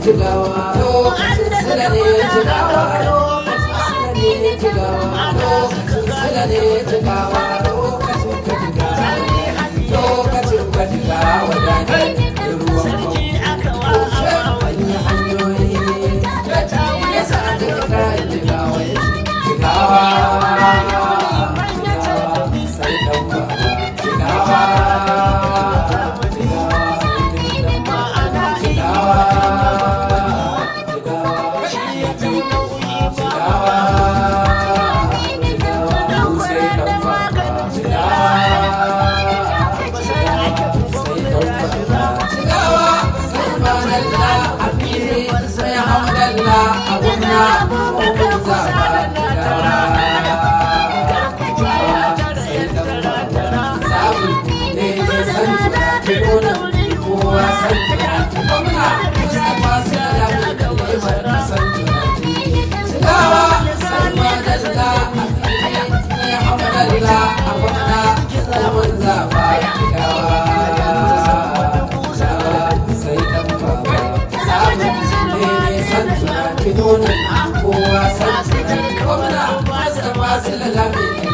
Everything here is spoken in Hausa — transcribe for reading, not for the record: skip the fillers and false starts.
jigawa lokacin sila ne jigawa lokacin sila ne jigawa lokacin ka jigawa lokacin ka jigawa da ne ruwan hanyoyi da ya sa ta kira jigawa jigawa sai dan baba jigawa kowa san gwamna masu da masu lalabe